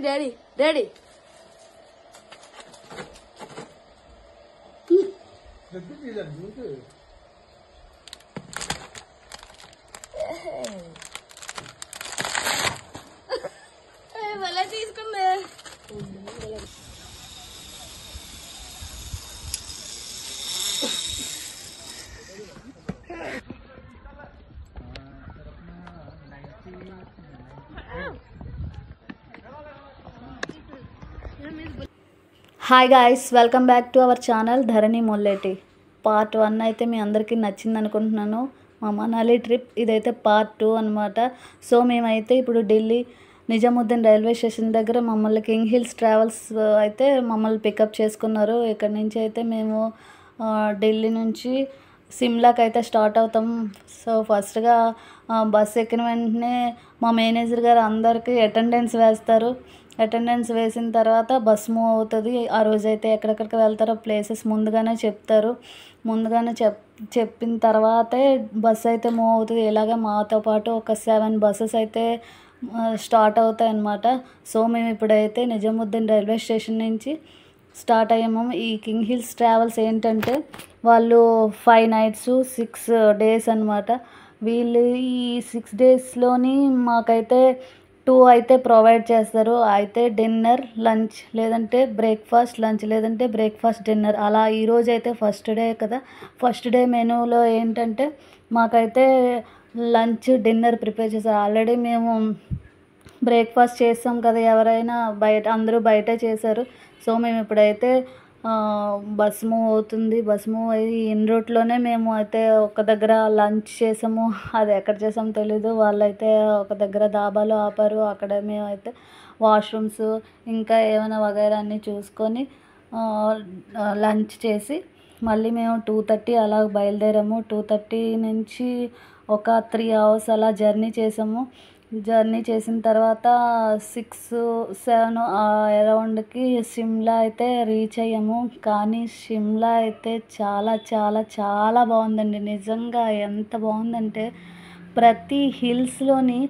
Daddy daddy భలే తీసుకుంది. Hi guys, welcome back to our channel Dharani Molleti. Part 1 అయితే మీ అందరికీ నచ్చింది అనుకుంటున్నాను. మా మనాలి ట్రిప్ ఇదైతే పార్ట్ 2 అనమాట. సో మేమైతే ఇప్పుడు ఢిల్లీ నిజాముద్దీన్ రైల్వే స్టేషన్ దగ్గర మమ్మల్ని కింగ్ హిల్స్ ట్రావెల్స్ అయితే మమ్మల్ని పికప్ చేసుకున్నారు. ఇక్కడ నుంచి అయితే మేము ఢిల్లీ నుంచి సిమ్లాకి అయితే స్టార్ట్ అవుతాం. సో ఫస్ట్గా బస్ ఎక్కిన వెంటనే మా మేనేజర్ గారు అందరికీ అటెండెన్స్ వేస్తారు. అటెండెన్స్ వేసిన తర్వాత బస్ మూవ్ అవుతుంది. ఆ రోజైతే ఎక్కడెక్కడికి వెళ్తారో ప్లేసెస్ ముందుగానే చెప్తారు. ముందుగానే చెప్పిన తర్వాతే బస్ అయితే మూవ్ అవుతుంది. ఇలాగే మాతో పాటు ఒక 7 బస్సెస్ అయితే స్టార్ట్ అవుతాయి అన్నమాట. సో మేము ఇప్పుడైతే నిజాముద్దీన్ రైల్వే స్టేషన్ నుంచి స్టార్ట్ అయ్యాము. ఈ కింగ్ హిల్స్ ట్రావెల్స్ ఏంటంటే వాళ్ళు 5 nights 6 days అనమాట. వీళ్ళు ఈ 6 daysలోని మాకైతే 2 అయితే ప్రొవైడ్ చేస్తారు. అయితే డిన్నర్ లంచ్, లేదంటే బ్రేక్ఫాస్ట్ లంచ్, లేదంటే బ్రేక్ఫాస్ట్ డిన్నర్ అలా. ఈరోజు అయితే ఫస్ట్ డే కదా, ఫస్ట్ డే మెనూలో ఏంటంటే మాకైతే లంచ్ డిన్నర్ ప్రిపేర్ చేస్తారు. ఆల్రెడీ మేము బ్రేక్ఫాస్ట్ చేస్తాం కదా, ఎవరైనా అందరూ బయటే చేశారు. సో మేము ఇప్పుడైతే బస్ మూవ్ అవుతుంది. బస్ మూవ్ అయ్యి ఇన్ రూట్లోనే మేము అయితే ఒక దగ్గర లంచ్ చేసాము. అది ఎక్కడ చేసామో తెలీదు. వాళ్ళైతే ఒక దగ్గర దాబాలో ఆపారు. అక్కడ మేమైతే వాష్రూమ్స్ ఇంకా ఏమైనా వగైరా అన్నీ చూసుకొని లంచ్ చేసి మళ్ళీ మేము 2:30 అలా బయలుదేరాము. 2:30 నుంచి ఒక 3 hours అలా జర్నీ చేసాము. జర్నీ చేసిన తర్వాత 6-7 అరౌండ్కి సిమ్లా అయితే రీచ్ అయ్యాము. కానీ సిమ్లా అయితే చాలా చాలా చాలా బాగుందండి. నిజంగా ఎంత బాగుందంటే ప్రతి హిల్స్లోని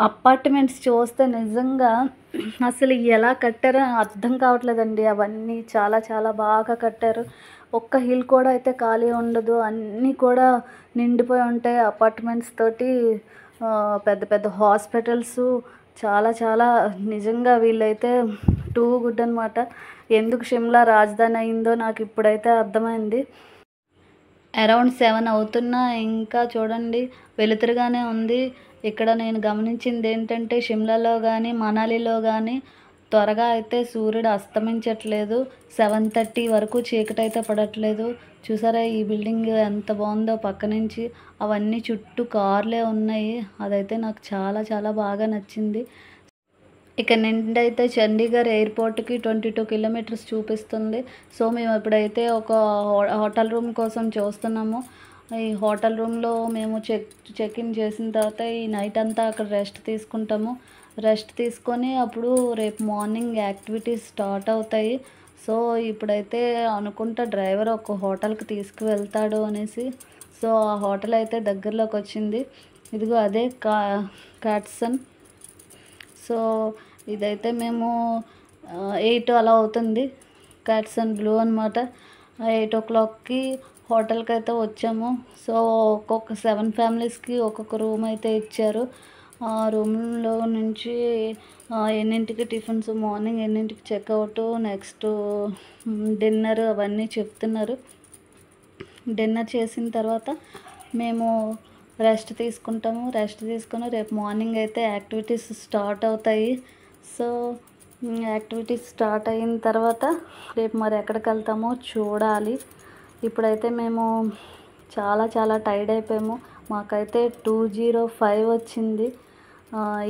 అపార్ట్మెంట్స్ చూస్తే నిజంగా అసలు ఎలా కట్టారో అర్థం కావట్లేదండి. అవన్నీ చాలా చాలా బాగా కట్టారు. ఒక్క హిల్ కూడా అయితే ఖాళీ ఉండదు. అన్నీ కూడా నిండిపోయి ఉంటాయి అపార్ట్మెంట్స్ తోటి. పెద్ద పెద్ద హాస్పిటల్స్ చాలా చాలా నిజంగా వీళ్ళైతే టూ గుడ్ అనమాట. ఎందుకు షిమ్లా రాజధాని అయిందో నాకు ఇప్పుడైతే అర్థమైంది. అరౌండ్ 7 అవుతున్నా ఇంకా చూడండి వెలుతురుగానే ఉంది. ఇక్కడ నేను గమనించింది ఏంటంటే షిమ్లాలో కానీ మనాలిలో కానీ త్వరగా అయితే సూర్యుడు అస్తమించట్లేదు. 7:30 వరకు చీకటి అయితే పడట్లేదు. చూసారా ఈ బిల్డింగ్ ఎంత బాగుందో పక్క నుంచి. అవన్నీ చుట్టూ కార్లే ఉన్నాయి. అదైతే నాకు చాలా చాలా బాగా నచ్చింది. ఇక్కడ నుండి అయితే చండీగఢ్ ఎయిర్పోర్ట్కి 22 kilometers చూపిస్తుంది. సో మేము ఇప్పుడైతే ఒక హోటల్ రూమ్ కోసం చూస్తున్నాము. ఈ హోటల్ రూమ్లో మేము చెక్ ఇన్ చేసిన తర్వాత ఈ నైట్ అంతా అక్కడ రెస్ట్ తీసుకుంటాము. రెస్ట్ తీసుకొని అప్పుడు రేపు మార్నింగ్ యాక్టివిటీస్ స్టార్ట్ అవుతాయి. సో ఇప్పుడైతే అనుకుంటా డ్రైవర్ ఒక హోటల్కి తీసుకువెళ్తాడు అనేసి. సో ఆ హోటల్ అయితే దగ్గరలోకి వచ్చింది. ఇదిగో అదే క్యాట్సన్. సో ఇదైతే మేము 8 అలా అవుతుంది. క్యాట్సన్ బ్లూ అనమాట. 8 o'clockకి హోటల్కి అయితే వచ్చాము. సో ఒక్కొక్క 7 familiesకి ఒక్కొక్క రూమ్ అయితే ఇచ్చారు. ఆ రూమ్లో నుంచి ఎన్నింటికి టిఫిన్స్, మార్నింగ్ ఎన్నింటికి చెక్అవుట్, నెక్స్ట్ డిన్నర్ అవన్నీ చెప్తున్నారు. డిన్నర్ చేసిన తర్వాత మేము రెస్ట్ తీసుకుంటాము. రెస్ట్ తీసుకొని రేపు మార్నింగ్ అయితే యాక్టివిటీస్ స్టార్ట్ అవుతాయి. సో యాక్టివిటీస్ స్టార్ట్ అయిన తర్వాత రేపు మరి ఎక్కడికి వెళ్తామో చూడాలి. ఇప్పుడైతే మేము చాలా చాలా టైర్డ్ అయిపోయాము. మాకైతే 205 వచ్చింది.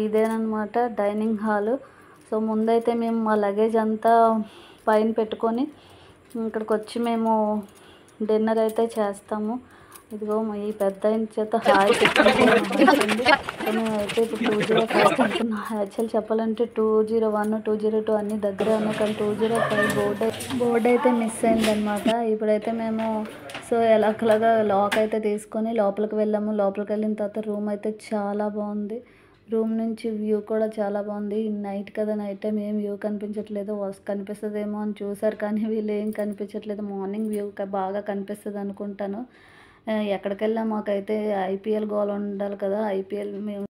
ఇదేనమాట డైనింగ్ హాలు. సో ముందైతే మేము మా లగేజ్ అంతా పైన పెట్టుకొని ఇక్కడికి వచ్చి మేము డిన్నర్ అయితే చేస్తాము. ఇదిగో ఈ పెద్ద చేత హాయ్ చెప్తుంది. మేమైతే ఇప్పుడు 205 అనుకున్నాం. యాక్చువల్ చెప్పాలంటే 201, 202 అన్నీ దగ్గరే ఉన్నాయి. కానీ 205 బోర్డు అయితే మిస్ అయిందనమాట. ఇప్పుడైతే మేము సో ఎలాగలాగా లాక్ అయితే తీసుకొని లోపలికి వెళ్ళాము. లోపలికి వెళ్ళిన తర్వాత రూమ్ అయితే చాలా బాగుంది. రూమ్ నుంచి వ్యూ కూడా చాలా బాగుంది. నైట్ కదా, నైట్ టైం ఏం వ్యూ కనిపించట్లేదు. కనిపిస్తుందేమో అని చూసారు కానీ వీళ్ళు ఏం కనిపించట్లేదు. మార్నింగ్ వ్యూ బాగా కనిపిస్తుంది అనుకుంటాను. ఎక్కడికి వెళ్ళా మాకైతే ఐపీఎల్ గోల్ ఉండాలి కదా. ఐపీఎల్ మేము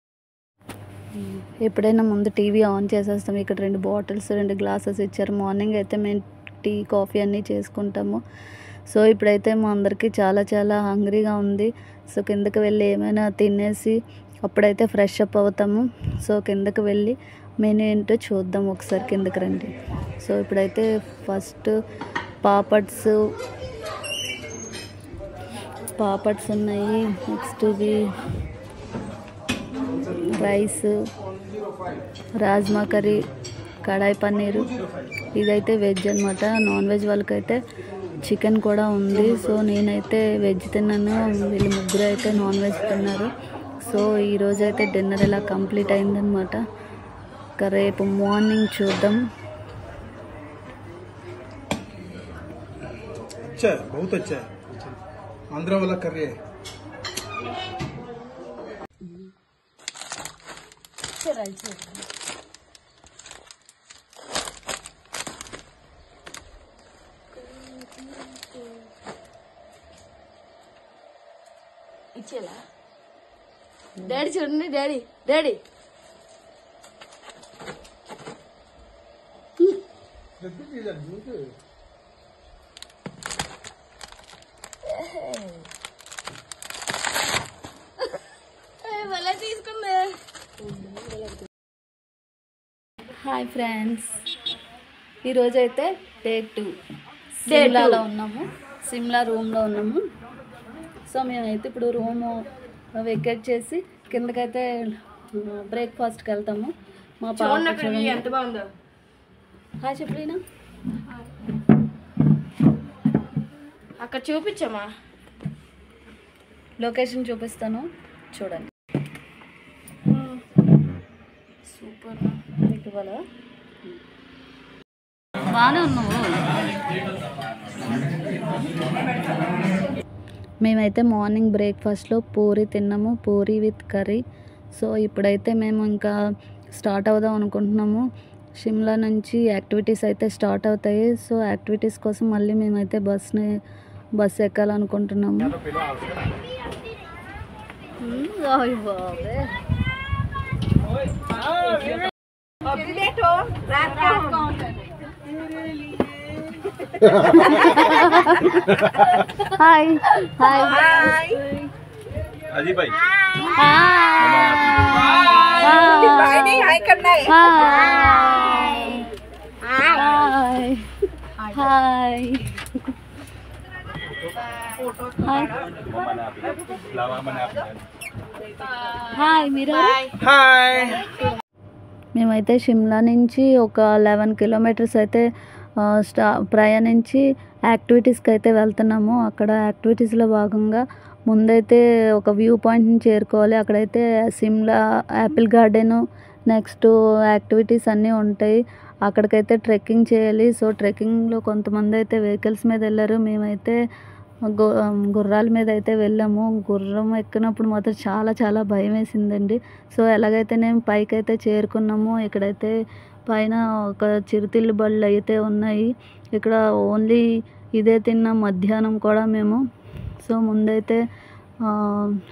ఎప్పుడైనా ముందు టీవీ ఆన్ చేసేస్తాం. ఇక్కడ 2 బాటిల్స్ 2 గ్లాసెస్ ఇచ్చారు. మార్నింగ్ అయితే మేము టీ కాఫీ అన్నీ చేసుకుంటాము. సో ఇప్పుడైతే మా అందరికీ చాలా చాలా హంగ్రీగా ఉంది. సో కిందకి వెళ్ళి ఏమైనా తినేసి అప్పుడైతే ఫ్రెష్ అప్ అవుతాము. సో కిందకి వెళ్ళి మెనూ ఏంటో చూద్దాం. ఒకసారి కిందకి రండి. సో ఇప్పుడైతే ఫస్ట్ పాపడ్స్ ఉన్నాయి. నెక్స్ట్ ఇది రైస్, రాజ్మా కర్రీ, కడాయి పన్నీరు. ఇదైతే వెజ్ అనమాట. నాన్ వెజ్ వాళ్ళకైతే చికెన్ కూడా ఉంది. సో నేనైతే వెజ్ తిన్నాను, వీళ్ళు ముగ్గురు అయితే నాన్ వెజ్ తిన్నారు. సో ఈరోజు అయితే డిన్నర్ ఇలా కంప్లీట్ అయిందనమాట. ఇంకా రేపు మార్నింగ్ చూద్దాం. बहुत अच्छा है आंध्रा वाला करिए ఇచ్చేలా డాడీ చూడండి. డాడీ భలే తీసుకుంది. హాయ్ ఫ్రెండ్స్, ఈరోజైతే డే 2 సిమ్లాలో ఉన్నాము. సిమ్లా రూమ్లో ఉన్నాము. సో మేమైతే ఇప్పుడు రూమ్ వెకేట్ చేసి కిందకైతే బ్రేక్ఫాస్ట్కి వెళ్తాము. మా పాప ఎంత బాగుందో. హాయ్ చెప్పలేనా, అక్కడ చూపించమ్మా. లొకేషన్ చూపిస్తాను చూడండి. సూపర్. మీకు ఇవ్వాలా? బాగానే ఉన్నాము. మేమైతే మార్నింగ్ బ్రేక్ఫాస్ట్లో పూరి తిన్నాము, పూరి విత్ కర్రీ. సో ఇప్పుడైతే మేము ఇంకా స్టార్ట్ అవుదాం అనుకుంటున్నాము. షిమ్లా నుంచి యాక్టివిటీస్ అయితే స్టార్ట్ అవుతాయి. సో యాక్టివిటీస్ కోసం మళ్ళీ మేమైతే బస్ ఎక్కాలనుకుంటున్నాము. హాయ్ హాయ్ अजी भाई హాయ్ హాయ్ హాయ్ మీరు हाय మేమైతే షిమ్లా నుంచి ఒక 11 కిలోమీటర్స్ అయితే ప్రయాణించి యాక్టివిటీస్కి అయితే వెళ్తున్నాము. అక్కడ యాక్టివిటీస్లో భాగంగా ముందైతే ఒక వ్యూ పాయింట్ని చేరుకోవాలి. అక్కడైతే Shimla apple garden, next activities అన్నీ ఉంటాయి. అక్కడికైతే ట్రెక్కింగ్ చేయాలి. సో ట్రెక్కింగ్లో కొంతమంది అయితే వెహికల్స్ మీద వెళ్ళారు. మేమైతే గుర్రాల మీద అయితే వెళ్ళాము. గుర్రం ఎక్కినప్పుడు మాత్రం చాలా చాలా భయం వేసిందండి. సో ఎలాగైతే నేను పైకి అయితే చేరుకున్నాము. ఇక్కడైతే పైన ఒక చిరుతిళ్ళు బళ్ళు అయితే ఉన్నాయి. ఇక్కడ ఓన్లీ ఇదే తిన్నాం మధ్యాహ్నం కూడా మేము. సో ముందైతే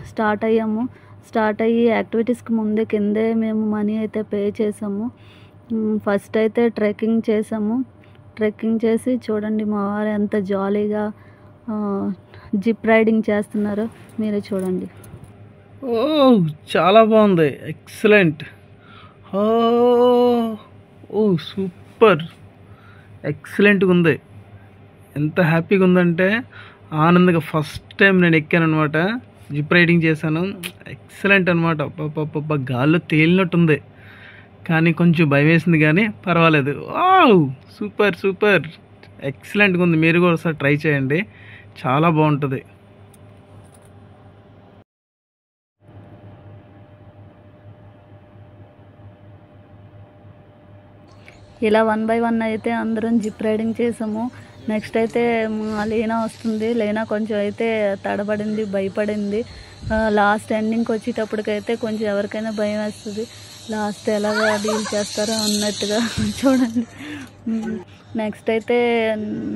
స్టార్ట్ అయ్యాము. స్టార్ట్ అయ్యి యాక్టివిటీస్కి ముందే కిందే మేము మనీ అయితే పే చేసాము. ఫస్ట్ అయితే ట్రెక్కింగ్ చేసాము. ట్రెక్కింగ్ చేసి చూడండి మా వారు ఎంత జాలీగా జిప్ రైడింగ్ చేస్తున్నారు, మీరే చూడండి. ఓ చాలా బాగుంది, ఎక్సలెంట్. ఓ సూపర్, ఎక్సలెంట్గా ఉంది. ఎంత హ్యాపీగా ఉందంటే ఆనందంగా ఫస్ట్ టైం నేను ఎక్కాను అనమాట, జిప్ రైడింగ్ చేశాను. ఎక్సలెంట్ అనమాట. అబ్బా గాల్లో తేలినట్టుంది, కానీ కొంచెం భయం వేసింది కానీ పర్వాలేదు. సూపర్ సూపర్, ఎక్సలెంట్గా ఉంది. మీరు కూడా ఒకసారి ట్రై చేయండి, చాలా బాగుంటుంది. ఇలా 1 by 1 అయితే అందరం జిప్ రైడింగ్ చేసాము. నెక్స్ట్ అయితే లేనా వస్తుంది. లేనా కొంచెం అయితే తడబడింది, భయపడింది. లాస్ట్ ఎండింగ్కి వచ్చేటప్పటికైతే కొంచెం ఎవరికైనా భయం వేస్తుంది, లాస్ట్ ఎలాగా డీల్ చేస్తారో అన్నట్టుగా. చూడండి. నెక్స్ట్ అయితే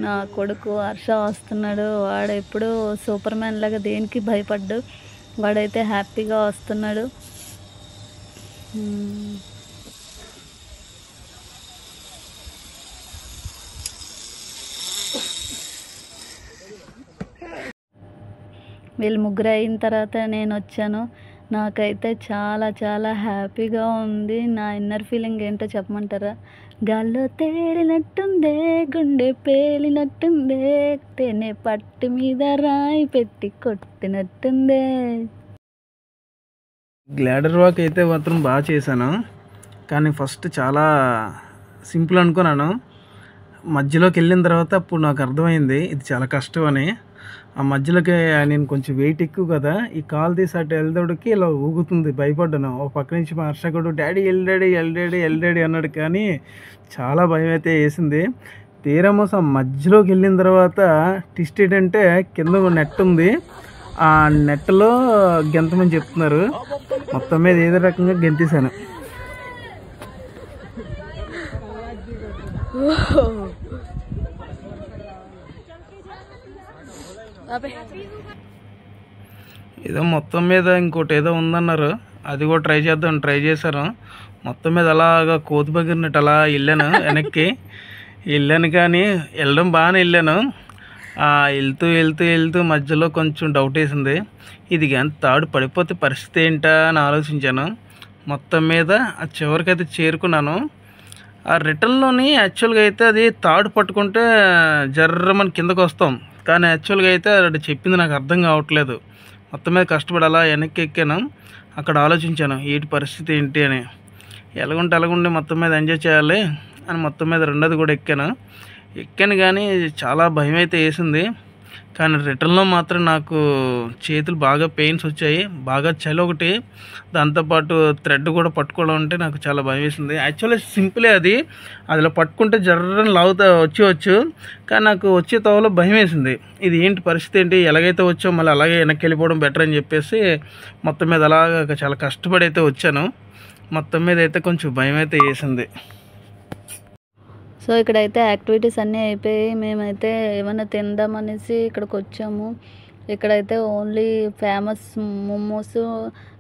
నా కొడుకు హర్ష వస్తున్నాడు. వాడు ఎప్పుడు సూపర్ మ్యాన్ లాగా దేనికి భయపడ్డు, వాడైతే హ్యాపీగా వస్తున్నాడు. వీళ్ళు ముగ్గురు అయిన తర్వాత నేను వచ్చాను. నాకైతే చాలా చాలా హ్యాపీగా ఉంది. నా ఇన్నర్ ఫీలింగ్ ఏంటో చెప్పమంటారా? గాల్లో తేలినట్టుందే, గుండె పేలినట్టుందే, తేనె పట్టు మీద రాయి పెట్టి కొట్టినట్టుందే. గ్లాడర్ వాక్ అయితే మాత్రం బాగా చేశాను, కానీ ఫస్ట్ చాలా సింపుల్ అనుకున్నాను. మధ్యలోకి వెళ్ళిన తర్వాత అప్పుడు నాకు అర్థమైంది ఇది చాలా కష్టం అని. ఆ మధ్యలోకి నేను కొంచెం వెయిట్ ఎక్కువ కదా, ఈ కాలు తీసి అటు వెళ్తాడికి ఇలా ఊగుతుంది, భయపడ్డాను. ఒక పక్క నుంచి మా హర్షకుడు డాడీ ఎల్డాడీ అన్నాడు, కానీ చాలా భయం అయితే వేసింది. తీరా మోసం మధ్యలోకి వెళ్ళిన తర్వాత ట్విస్ట్ ఏంటంటే కింద నెట్ ఉంది, ఆ నెట్లో గెంతమని చెప్తున్నారు. మొత్తం మీద ఏదో రకంగా గెంతేశాను. ఏదో మొత్తం మీద ఇంకోటి ఏదో ఉందన్నారు, అది కూడా ట్రై చేశాను. మొత్తం మీద అలాగా కోతి బగిరినట్టు అలా వెళ్ళాను, వెనక్కి వెళ్ళాను. కానీ వెళ్ళడం బాగానే వెళ్ళాను. వెళ్తూ మధ్యలో కొంచెం డౌట్ వేసింది, ఇది కానీ తాడు పడిపోతే పరిస్థితి ఏంటా అని ఆలోచించాను. మొత్తం మీద ఆ చివరికైతే చేరుకున్నాను. ఆ రిటర్న్లోని యాక్చువల్గా అయితే అది తాడు పట్టుకుంటే జర్రమని కిందకు వస్తాం, కానీ యాక్చువల్గా అయితే అది చెప్పింది నాకు అర్థం కావట్లేదు. మొత్తం మీద కష్టపడి అలా వెనక్కి ఎక్కాను. అక్కడ ఆలోచించాను ఏంటి పరిస్థితి ఏంటి అని. ఎలాగుంటే మొత్తం మీద ఎంజాయ్ చేయాలి అని మొత్తం మీద రెండోది కూడా ఎక్కాను. కానీ చాలా భయం అయితే వేసింది. కానీ రిటర్న్లో మాత్రం నాకు చేతులు బాగా పెయిన్స్ వచ్చాయి, బాగా చలి ఒకటి, దాంతోపాటు థ్రెడ్ కూడా పట్టుకోవడం అంటే నాకు చాలా భయం వేసింది. యాక్చువల్లీ సింపులే అది, అదిలో పట్టుకుంటే జర్రని లాగుతా వచ్చేవచ్చు, కానీ నాకు వచ్చే తోవలో భయం వేసింది. ఇది ఏంటి పరిస్థితి ఏంటి, ఎలాగైతే వచ్చో మళ్ళీ అలాగే వెనక్కి వెళ్ళిపోవడం బెటర్ అని చెప్పేసి మొత్తం మీద అలాగా చాలా కష్టపడి అయితే వచ్చాను. మొత్తం మీద అయితే కొంచెం భయం అయితే వేసింది. సో ఇక్కడైతే యాక్టివిటీస్ అన్నీ అయిపోయి మేమైతే ఏమైనా తిందామనేసి ఇక్కడికి వచ్చాము. ఇక్కడైతే only famous momos,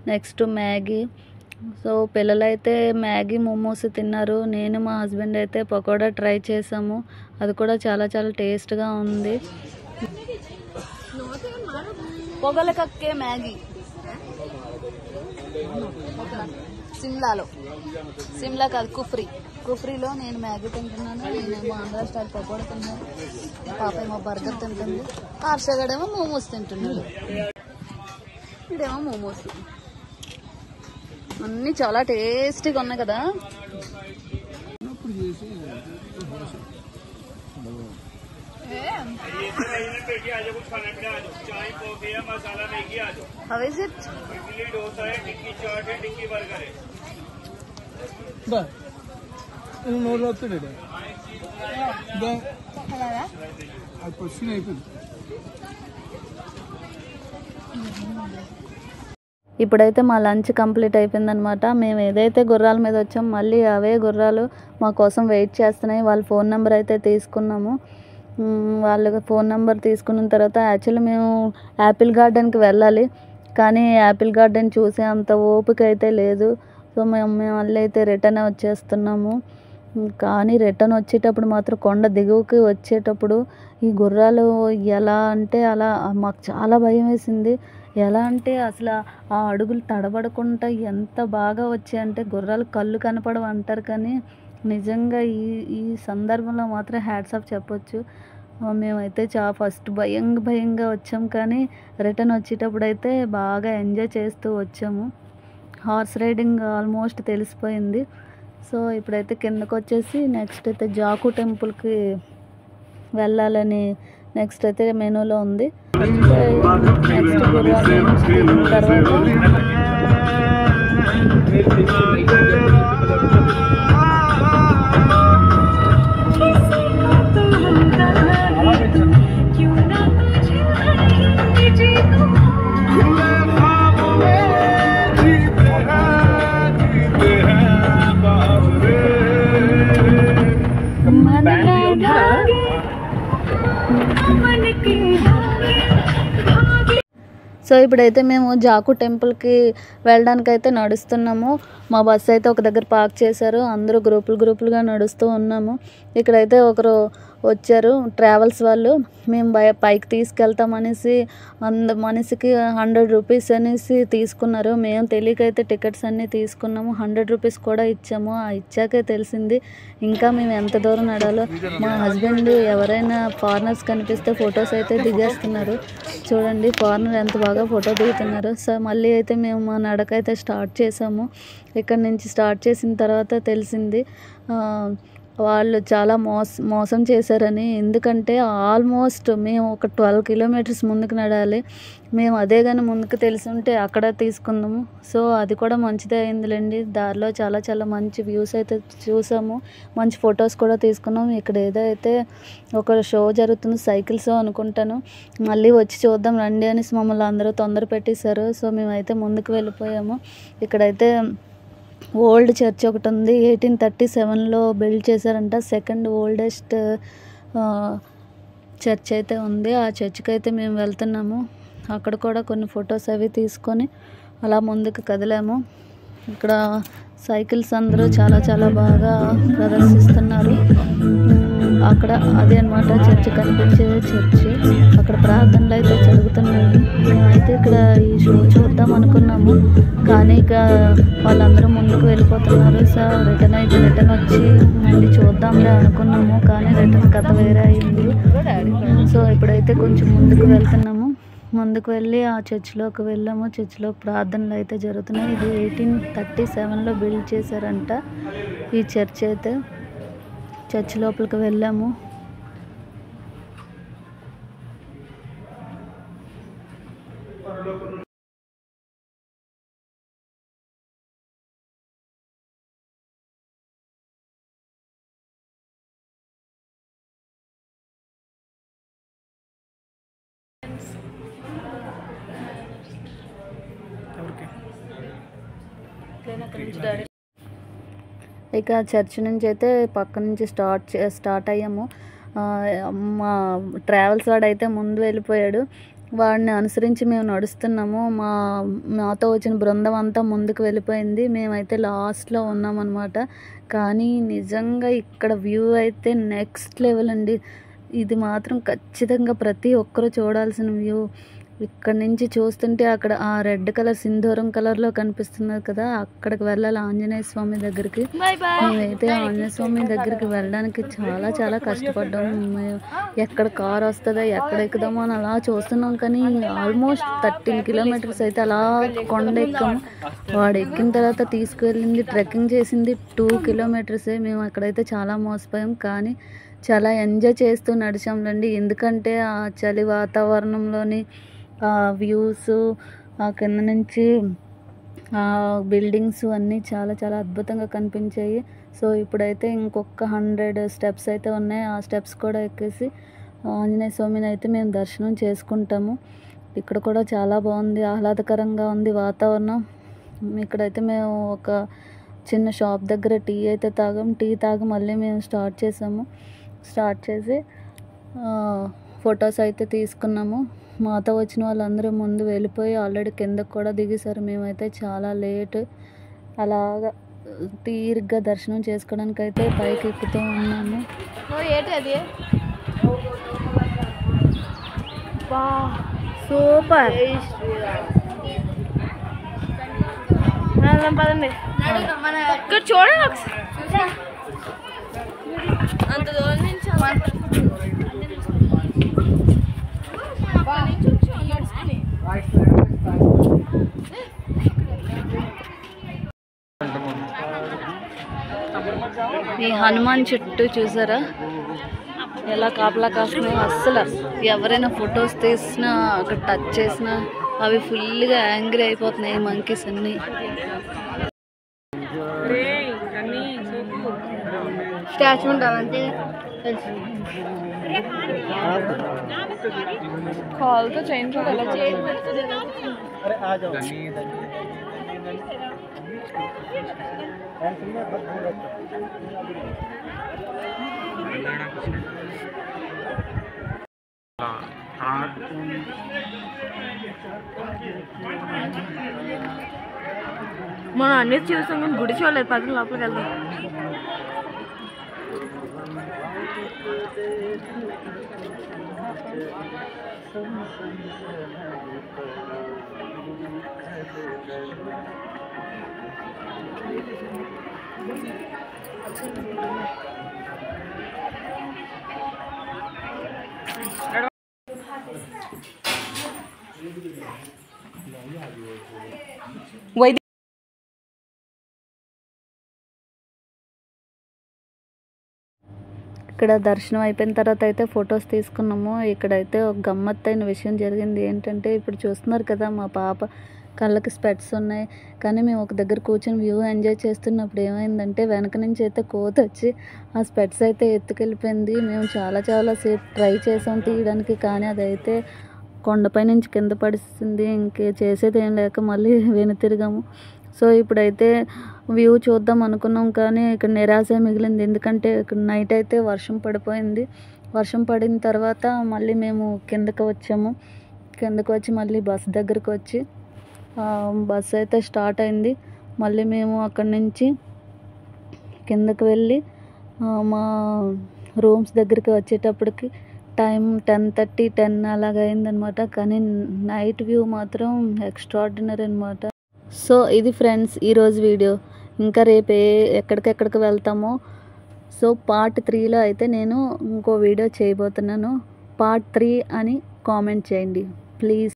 next Maggi. So పిల్లలైతే మ్యాగీ మోమోస్ తిన్నారు, నేను మా హస్బెండ్ అయితే పకోడా ట్రై చేసాము. అది కూడా చాలా చాలా టేస్ట్గా ఉంది. పొగలకక్కే మ్యాగీ సిమ్లా కాదు, కుఫ్రీలో నేను మ్యాగీ తింటున్నాను, నేనేమో ఆంధ్ర స్టైల్ పకోడా తింటున్నాను, పాప ఏమో బర్గర్ తింటుంది, హర్షగాడేమో మోమోస్ తింటున్నాడు. ఇదేమో మోమోస్ అన్నీ చాలా టేస్టీగా ఉన్నాయి కదా. How is it? ఇప్పుడైతే మా లంచ్ కంప్లీట్ అయిపోయిందనమాట. మేము ఏదైతే గుర్రాల మీద వచ్చాం మళ్ళీ అవే గుర్రాలు మా కోసం వెయిట్ చేస్తున్నాయి. వాళ్ళ ఫోన్ నెంబర్ అయితే తీసుకున్నాము. వాళ్ళ ఫోన్ నెంబర్ తీసుకున్న తర్వాత యాక్చువల్లీ మేము యాపిల్ గార్డెన్కి వెళ్ళాలి, కానీ యాపిల్ గార్డెన్ చూసే అంత ఓపిక అయితే లేదు. సో మేము మళ్ళీ అయితే రిటర్న్ వచ్చేస్తున్నాము. కానీ రిటర్న్ వచ్చేటప్పుడు మాత్రం కొండ దిగువకి వచ్చేటప్పుడు ఈ గుర్రాలు ఎలా అంటే అలా మాకు చాలా భయం వేసింది. ఎలా అంటే అసలు ఆ అడుగులు తడబడకుండా ఎంత బాగా వచ్చాయంటే గుర్రాలు కళ్ళు కనపడవు అంటారు, కానీ నిజంగా ఈ సందర్భంలో మాత్రం హ్యాట్స్ ఆఫ్ చెప్పొచ్చు. మేమైతే ఫస్ట్ భయంగా వచ్చాం, కానీ రిటర్న్ వచ్చేటప్పుడు అయితే బాగా ఎంజాయ్ చేస్తూ వచ్చాము. హార్స్ రైడింగ్ ఆల్మోస్ట్ తెలిసిపోయింది. సో ఇప్పుడైతే కిందకు వచ్చేసి నెక్స్ట్ అయితే జాకు టెంపుల్కి వెళ్ళాలని నెక్స్ట్ అయితే మెనూలో ఉంది. నెక్స్ట్ తర్వాత సో ఇప్పుడైతే మేము జాకు టెంపుల్కి వెళ్ళడానికైతే నడుస్తున్నాము. మా బస్సు అయితే ఒక దగ్గర పార్క్ చేశారు. అందరూ గ్రూపులుగా నడుస్తూ ఉన్నాము. ఇక్కడైతే ఒకరు వచ్చారు ట్రావెల్స్ వాళ్ళు. మేము పైకి తీసుకెళ్తామనేసి మనిషికి 100 రూపీస్ అనేసి తీసుకున్నారు. మేము తెలియకైతే టికెట్స్ అన్నీ తీసుకున్నాము. 100 రూపీస్ కూడా ఇచ్చాము. ఆ ఇచ్చాకే తెలిసింది ఇంకా మేము ఎంత దూరం నడాలో. మా హస్బెండ్ ఎవరైనా ఫారినర్స్ కనిపిస్తే ఫొటోస్ అయితే దిగేస్తున్నారు. చూడండి ఫారినర్ ఎంత బాగా ఫోటో దిగుతున్నారు. సో మళ్ళీ అయితే మేము మా నడకైతే స్టార్ట్ చేసాము. ఇక్కడ నుంచి స్టార్ట్ చేసిన తర్వాత తెలిసింది వాళ్ళు చాలా మోసం చేశారని. ఎందుకంటే ఆల్మోస్ట్ మేము ఒక 12 కిలోమీటర్స్ ముందుకు నడాలి. మేము అదే కానీ ముందుకు తెలిసి ఉంటే అక్కడ తీసుకుందాము. సో అది కూడా మంచిదే అయిందిలేండి. దారిలో చాలా మంచి వ్యూస్ అయితే చూసాము. మంచి ఫొటోస్ కూడా తీసుకున్నాము. ఇక్కడ ఏదైతే ఒక షో జరుగుతుంది, సైకిల్ షో అనుకుంటాను. మళ్ళీ వచ్చి చూద్దాం రండి అనేసి మమ్మల్ని అందరూ తొందర పెట్టేశారు. సో మేమైతే ముందుకు వెళ్ళిపోయాము. ఇక్కడైతే ఓల్డ్ చర్చ్ ఒకటి ఉంది. 1837లో బిల్డ్ చేశారంట. సెకండ్ ఓల్డెస్ట్ చర్చ్ అయితే ఉంది. ఆ చర్చ్కి అయితే మేము వెళ్తున్నాము. అక్కడ కూడా కొన్ని ఫొటోస్ అవి తీసుకొని అలా ముందుకు కదిలాము. ఇక్కడ సైకిల్స్ అందరూ చాలా బాగా ప్రదర్శిస్తున్నారు. అక్కడ అదే అనమాట చర్చ్, కనిపించే చర్చ్. అక్కడ ప్రార్థనలు అయితే జరుగుతున్నాయి. మేమైతే ఇక్కడ ఈ షో చూద్దాం అనుకున్నాము, కానీ ఇక వాళ్ళందరూ ముందుకు వెళ్ళిపోతున్నారు. సో రిటర్న్ వచ్చి మళ్ళీ చూద్దాంలే అనుకున్నాము, కానీ రిటర్న్ కథ వేరే అయింది. సో ఇప్పుడైతే కొంచెం ముందుకు వెళ్తున్నాము. ముందుకు వెళ్ళి ఆ చర్చిలోకి వెళ్ళాము. చర్చిలో ప్రార్థనలు అయితే జరుగుతున్నాయి. ఇది 1837లో బిల్డ్ చేశారంట ఈ చర్చ్ అయితే. చర్చ్ లోపలికి వెళ్ళాము. ఇక చర్చ్ నుంచి అయితే పక్క నుంచి స్టార్ట్ అయ్యాము. మా ట్రావెల్స్ వాడైతే ముందు వెళ్ళిపోయాడు. వాడిని అనుసరించి మేము నడుస్తున్నాము. మాతో వచ్చిన బృందం అంతా ముందుకు వెళ్ళిపోయింది. మేమైతే లాస్ట్లో ఉన్నామన్నమాట. కానీ నిజంగా ఇక్కడ వ్యూ అయితే నెక్స్ట్ లెవెల్ అండి. ఇది మాత్రం ఖచ్చితంగా ప్రతి ఒక్కరూ చూడాల్సిన వ్యూ. ఇక్కడ నుంచి చూస్తుంటే అక్కడ ఆ రెడ్ కలర్ సింధూరం కలర్లో కనిపిస్తున్నది కదా, అక్కడికి వెళ్ళాలి ఆంజనేయ స్వామి దగ్గరికి. మేమైతే ఆంజనేయ స్వామి దగ్గరికి వెళ్ళడానికి చాలా కష్టపడ్డాము. ఎక్కడ కార్ వస్తుందో ఎక్కడ ఎక్కుదామో అని అలా చూస్తున్నాం. కానీ ఆల్మోస్ట్ 13 కిలోమీటర్స్ అయితే అలా కొండ ఎక్కాము. వాడు ఎక్కిన తర్వాత తీసుకువెళ్ళింది ట్రెక్కింగ్ చేసింది 2 కిలోమీటర్సే. మేము అక్కడైతే చాలా మోసపోయాం, కానీ చాలా ఎంజాయ్ చేస్తూ నడిచాంలేండి. ఎందుకంటే ఆ చలి వాతావరణంలోని ఆ వ్యూస్, ఆ కింద నుంచి ఆ బిల్డింగ్స్ అన్నీ చాలా అద్భుతంగా కనిపించాయి. సో ఇప్పుడైతే ఇంకొక 100 స్టెప్స్ అయితే ఉన్నాయి. ఆ స్టెప్స్ కూడా ఎక్కేసి ఆంజనేయ స్వామిని అయితే మేము దర్శనం చేసుకుంటాము. ఇక్కడ కూడా చాలా బాగుంది, ఆహ్లాదకరంగా ఉంది వాతావరణం. ఇక్కడైతే మేము ఒక చిన్న షాప్ దగ్గర టీ అయితే టీ తాగి మళ్ళీ మేము స్టార్ట్ చేసి ఫొటోస్ అయితే తీసుకున్నాము. మాతో వచ్చిన వాళ్ళందరూ ముందు వెళ్ళిపోయి ఆల్రెడీ కిందకు కూడా దిగేశారు. మేమైతే చాలా లేట్ అలాగా తీరిగ్గా దర్శనం చేసుకోవడానికి అయితే పైకి ఎక్కుతూ ఉన్నాము. సూపర్ పదండి. ఇక్కడ చూడండి ఒకసారి. అంత దూరం నుంచి ఈ హనుమాన్ చెట్టు చూసారా ఎలా కాపలా కాస్తున్నాయో. అస్సలు ఎవరైనా ఫొటోస్ తీసినా అక్కడ టచ్ చేసినా అవి ఫుల్గా యాంగ్రీ అయిపోతున్నాయి మంకీస్ అన్నీ. స్టాచ్యూ ఉంటామంటే కాల్తో చేయించుకోవాలి. మనం అన్ని చూసాం కానీ గుడి చూడలేదు. పక్కన లోపలికి వెళ్దాం. ఇక్కడ దర్శనం అయిపోయిన తర్వాత అయితే ఫొటోస్ తీసుకున్నాము. ఇక్కడైతే ఒక గమ్మత్తైన విషయం జరిగింది. ఏంటంటే ఇప్పుడు చూస్తున్నారు కదా, మా పాప కళ్ళకి స్పెట్స్ ఉన్నాయి. కానీ మేము ఒక దగ్గర కూర్చొని వ్యూ ఎంజాయ్ చేస్తున్నప్పుడు ఏమైందంటే వెనక నుంచి అయితే కోత వచ్చి ఆ స్పెట్స్ అయితే ఎత్తుకెళ్ళిపోయింది. మేము చాలా సేపు ట్రై చేసాం తీయడానికి, కానీ అదైతే కొండపై నుంచి కింద పడిస్తుంది. ఇంకే చేసేది ఏం లేక మళ్ళీ వెనుతిరిగాము. సో ఇప్పుడైతే వ్యూ చూద్దాం అనుకున్నాం, కానీ ఇక్కడ నిరాశ మిగిలింది. ఎందుకంటే ఇక్కడ నైట్ అయితే వర్షం పడిపోయింది. వర్షం పడిన తర్వాత మళ్ళీ మేము కిందకు వచ్చాము. కిందకు వచ్చి మళ్ళీ బస్ దగ్గరకు వచ్చి బస్ అయితే స్టార్ట్ అయింది. మళ్ళీ మేము అక్కడి నుంచి కిందకు వెళ్ళి మా రూమ్స్ దగ్గరికి వచ్చేటప్పటికి టైం 10:30, 10 అలాగ అయిందనమాట. కానీ నైట్ వ్యూ మాత్రం ఎక్స్ట్రాడినరీ అనమాట. సో ఇది ఫ్రెండ్స్ ఈరోజు వీడియో. ఇంకా రేపు ఎక్కడికెక్కడికి వెళ్తామో సో పార్ట్ 3లో అయితే నేను ఇంకో వీడియో చేయబోతున్నాను. పార్ట్ 3 అని కామెంట్ చేయండి ప్లీజ్.